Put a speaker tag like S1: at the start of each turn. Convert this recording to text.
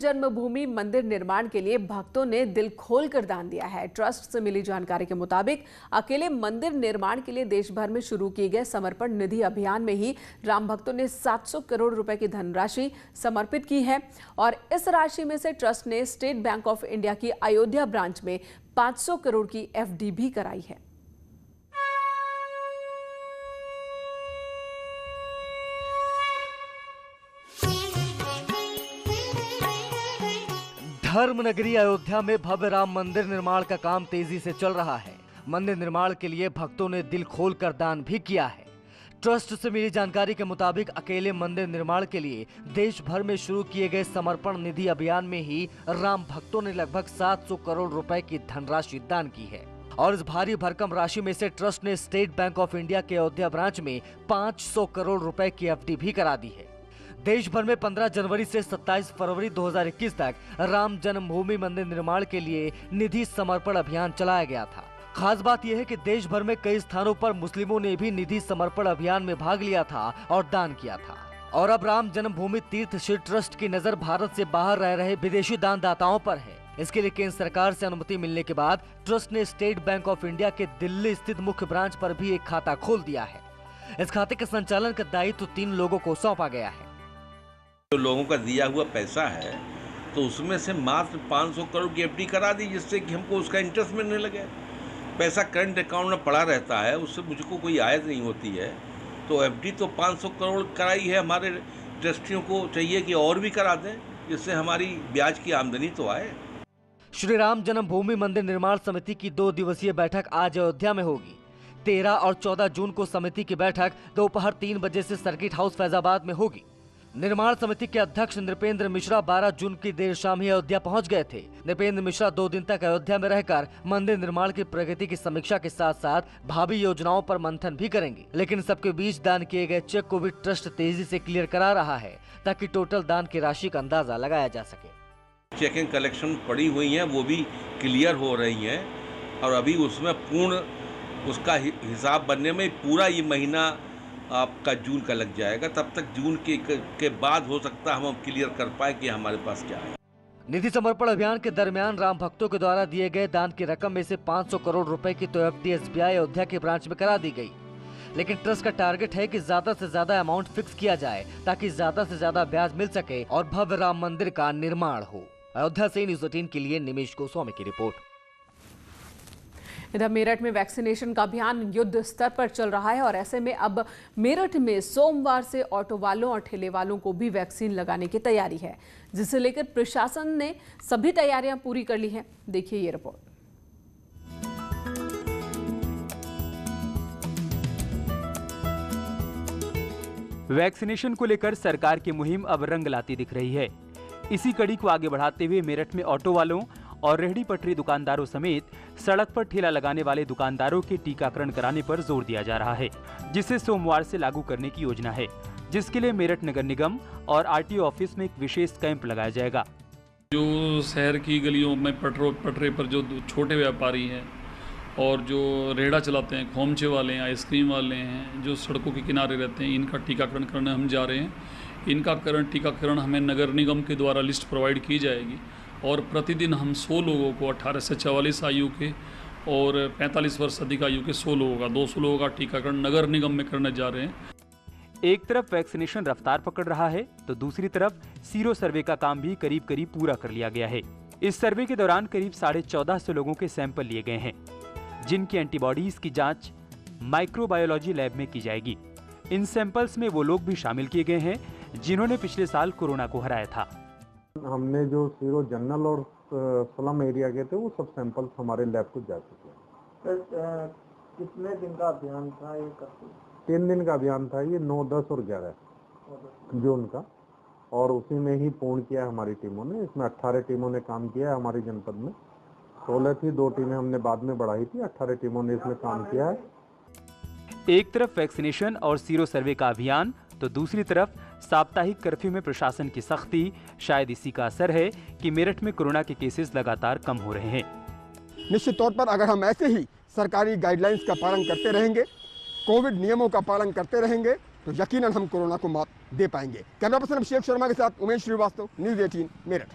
S1: जन्मभूमि मंदिर निर्माण के लिए भक्तों ने दिल खोलकर दान दिया है। ट्रस्ट से मिली जानकारी के मुताबिक अकेले मंदिर निर्माण के लिए देश भर में शुरू किए गए समर्पण निधि अभियान में ही राम भक्तों ने 700 करोड़ रुपए की धनराशि समर्पित की है और इस राशि में से ट्रस्ट ने स्टेट बैंक ऑफ इंडिया की अयोध्या ब्रांच में 500 करोड़ की एफडी भी कराई है।
S2: धर्म नगरी अयोध्या में भव्य राम मंदिर निर्माण का काम तेजी से चल रहा है। मंदिर निर्माण के लिए भक्तों ने दिल खोलकर दान भी किया है। ट्रस्ट से मिली जानकारी के मुताबिक अकेले मंदिर निर्माण के लिए देश भर में शुरू किए गए समर्पण निधि अभियान में ही राम भक्तों ने लगभग 700 करोड़ रुपए की धनराशि दान की है और इस भारी भरकम राशि में से ट्रस्ट ने स्टेट बैंक ऑफ इंडिया के अयोध्या ब्रांच में 500 करोड़ रुपए की एफडी भी करा दी है। देश भर में 15 जनवरी से 27 फरवरी 2021 तक राम जन्मभूमि मंदिर निर्माण के लिए निधि समर्पण अभियान चलाया गया था। खास बात यह है कि देश भर में कई स्थानों पर मुस्लिमों ने भी निधि समर्पण अभियान में भाग लिया था और दान किया था। और अब राम जन्मभूमि तीर्थ क्षेत्र ट्रस्ट की नजर भारत से बाहर रह रहे विदेशी दानदाताओं पर है। इसके लिए केंद्र सरकार से अनुमति मिलने के बाद ट्रस्ट ने स्टेट बैंक ऑफ इंडिया के दिल्ली स्थित मुख्य ब्रांच पर भी एक खाता खोल दिया है। इस खाते के संचालन का दायित्व 3 लोगों को सौंपा गया है।
S3: जो लोगों का दिया हुआ पैसा है तो उसमें से मात्र 500 करोड़ की एफडी करा दी, जिससे कि हमको उसका इंटरेस्ट मिलने लगे। पैसा करंट अकाउंट में पड़ा रहता है, उससे मुझको कोई आयत नहीं होती है। तो एफडी तो 500 करोड़ कराई है। हमारे ट्रस्टियों को चाहिए कि और भी करा दें, जिससे हमारी ब्याज की आमदनी तो आए।
S2: श्री राम जन्मभूमि मंदिर निर्माण समिति की 2 दिवसीय बैठक आज अयोध्या में होगी। 13 और 14 जून को समिति की बैठक दोपहर 3 बजे से सर्किट हाउस फैजाबाद में होगी। निर्माण समिति के अध्यक्ष नृपेंद्र मिश्रा 12 जून की देर शाम ही अयोध्या पहुंच गए थे। नृपेंद्र मिश्रा 2 दिन तक अयोध्या में रहकर मंदिर निर्माण की प्रगति की समीक्षा के साथ साथ भावी योजनाओं पर मंथन भी करेंगे। लेकिन सबके बीच दान किए गए चेक को भी ट्रस्ट तेजी से क्लियर करा रहा है ताकि टोटल दान की राशि का अंदाजा लगाया जा सके।
S3: चेकिंग कलेक्शन पड़ी हुई है, वो भी क्लियर हो रही है और अभी उसमें पूर्ण उसका हिसाब बनने में पूरा ये महीना आपका जून का लग जाएगा। तब तक जून के बाद हो सकता है हम क्लियर कर पाए कि हमारे पास क्या है।
S2: निधि समर्पण अभियान के दरमियान राम भक्तों के द्वारा दिए गए दान की रकम में से 500 करोड़ रुपए की तो एफडी एसबीआई अयोध्या के ब्रांच में करा दी गई। लेकिन ट्रस्ट का टारगेट है कि ज्यादा से ज्यादा अमाउंट फिक्स किया जाए ताकि ज्यादा से ज्यादा ब्याज मिल सके और भव्य राम मंदिर का निर्माण हो। अयोध्या से न्यूज़ 18 के लिए निमेश गोस्वामी की रिपोर्ट।
S1: इधर मेरठ में वैक्सीनेशन का अभियान युद्ध स्तर पर चल रहा है और ऐसे में अब मेरठ में सोमवार से ऑटो वालों और ठेले वालों को भी वैक्सीन लगाने की तैयारी है, जिसे लेकर प्रशासन ने सभी तैयारियां पूरी कर ली हैं। देखिए ये रिपोर्ट।
S4: वैक्सीनेशन को लेकर सरकार की मुहिम अब रंग लाती दिख रही है। इसी कड़ी को आगे बढ़ाते हुए मेरठ में ऑटो वालों और रेहड़ी पटरी दुकानदारों समेत सड़क पर ठेला लगाने वाले दुकानदारों के टीकाकरण कराने पर जोर दिया जा रहा है, जिसे सोमवार से लागू करने की योजना है, जिसके लिए मेरठ नगर निगम और आरटीओ ऑफिस में एक विशेष कैंप लगाया जाएगा।
S5: जो शहर की गलियों में पटरे पर जो छोटे व्यापारी हैं और जो रेहड़ा चलाते हैं, खोमचे वाले हैं, आइसक्रीम वाले हैं, जो सड़कों के किनारे रहते हैं, इनका टीकाकरण करने हम जा रहे हैं। इनका टीकाकरण हमें नगर निगम के द्वारा लिस्ट प्रोवाइड की जाएगी और प्रतिदिन हम 100 लोगों को 18 से 44 आयु के और 45 वर्ष अधिक आयु के 100 लोगों का 200 लोगों का टीकाकरण नगर निगम में करने जा रहे हैं।
S4: एक तरफ वैक्सीनेशन रफ्तार पकड़ रहा है तो दूसरी तरफ सीरो सर्वे का काम भी करीब पूरा कर लिया गया है। इस सर्वे के दौरान करीब 1450 लोगों के सैंपल लिए गए हैं, जिनकी एंटीबॉडीज की जांच माइक्रोबायोलॉजी लैब में की जाएगी। इन सैंपल्स में वो लोग भी शामिल किए गए हैं जिन्होंने पिछले साल कोरोना को हराया था।
S6: हमने जो सीरो जनरल और स्लम एरिया के थे वो सब सैंपल्स हमारे लैब को जा चुके हैं।
S7: कितने दिन का अभियान था ये?
S6: 3 दिन का अभियान था ये, 9, 10 और 11 जून का, और उसी में ही पूर्ण किया हमारी टीमों ने। इसमें 18 टीमों ने काम किया है हमारी जनपद में। 16 थी, 2 टीमें हमने बाद में बढ़ाई थी, 18 टीमों ने इसमें काम किया है।
S4: एक तरफ वैक्सीनेशन और सीरो सर्वे का अभियान तो दूसरी तरफ साप्ताहिक कर्फ्यू में प्रशासन की सख्ती। शायद इसी का असर है कि मेरठ में कोरोना के केसेस लगातार कम हो रहे हैं।
S8: निश्चित तौर पर अगर हम ऐसे ही सरकारी गाइडलाइंस का पालन करते रहेंगे, कोविड नियमों का पालन करते रहेंगे, तो यकीनन हम कोरोना को मात दे पाएंगे। कैमरा पर्सन अभिषेक शर्मा के साथ उमेश श्रीवास्तव, न्यूज़ 18 मेरठ।